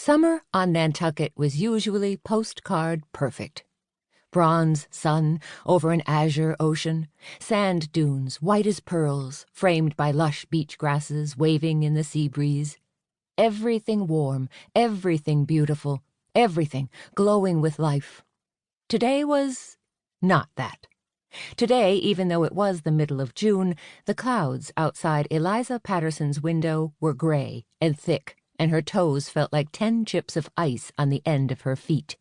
Summer on Nantucket was usually postcard perfect. Bronze sun over an azure ocean, sand dunes white as pearls, framed by lush beach grasses waving in the sea breeze. Everything warm, everything beautiful, everything glowing with life. Today was not that. Today, even though it was the middle of June, the clouds outside Eliza Patterson's window were gray and thick, and her toes felt like 10 chips of ice on the end of her feet.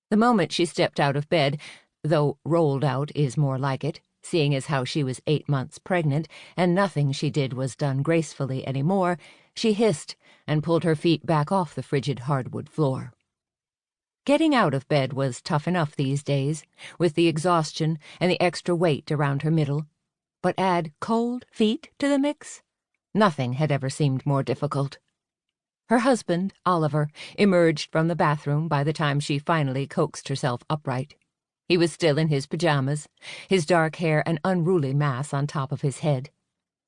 The moment she stepped out of bed, though rolled out is more like it, seeing as how she was 8 months pregnant, and nothing she did was done gracefully any more, she hissed and pulled her feet back off the frigid hardwood floor. Getting out of bed was tough enough these days, with the exhaustion and the extra weight around her middle. But add cold feet to the mix? Nothing had ever seemed more difficult. Her husband, Oliver, emerged from the bathroom by the time she finally coaxed herself upright. He was still in his pajamas, his dark hair an unruly mass on top of his head.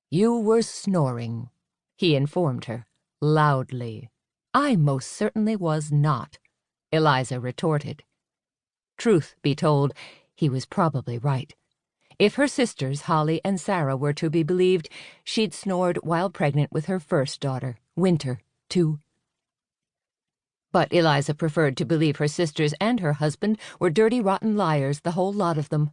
"You were snoring," he informed her, loudly. "I most certainly was not," Eliza retorted. Truth be told, he was probably right. If her sisters, Holly and Sara, were to be believed, she'd snored while pregnant with her first daughter, Winter, too. But Eliza preferred to believe her sisters and her husband were dirty, rotten liars, the whole lot of them.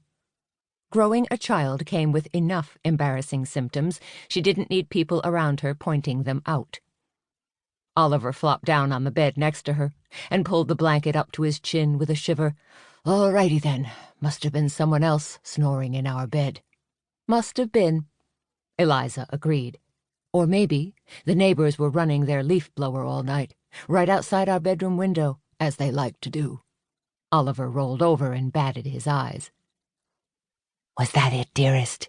Growing a child came with enough embarrassing symptoms. She didn't need people around her pointing them out. Oliver flopped down on the bed next to her and pulled the blanket up to his chin with a shiver. "All righty then. Must have been someone else snoring in our bed." "Must have been," Eliza agreed. "Or maybe the neighbors were running their leaf blower all night, right outside our bedroom window, as they like to do." Oliver rolled over and batted his eyes. "Was that it, dearest?"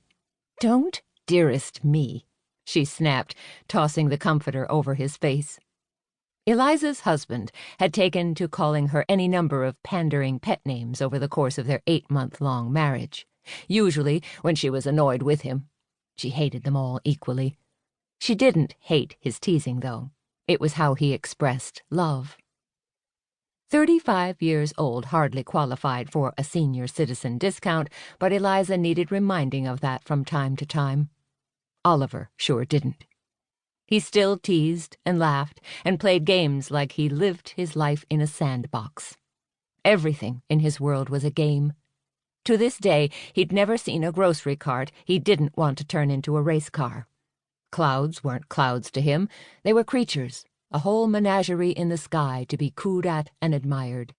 "Don't dearest me," she snapped, tossing the comforter over his face. Eliza's husband had taken to calling her any number of pandering pet names over the course of their 8-month-long marriage, usually when she was annoyed with him. She hated them all equally. She didn't hate his teasing, though. It was how he expressed love. 35 years old hardly qualified for a senior citizen discount, but Eliza needed reminding of that from time to time. Oliver sure didn't. He still teased and laughed and played games like he lived his life in a sandbox. Everything in his world was a game. To this day, he'd never seen a grocery cart he didn't want to turn into a race car. Clouds weren't clouds to him. They were creatures, a whole menagerie in the sky to be cooed at and admired.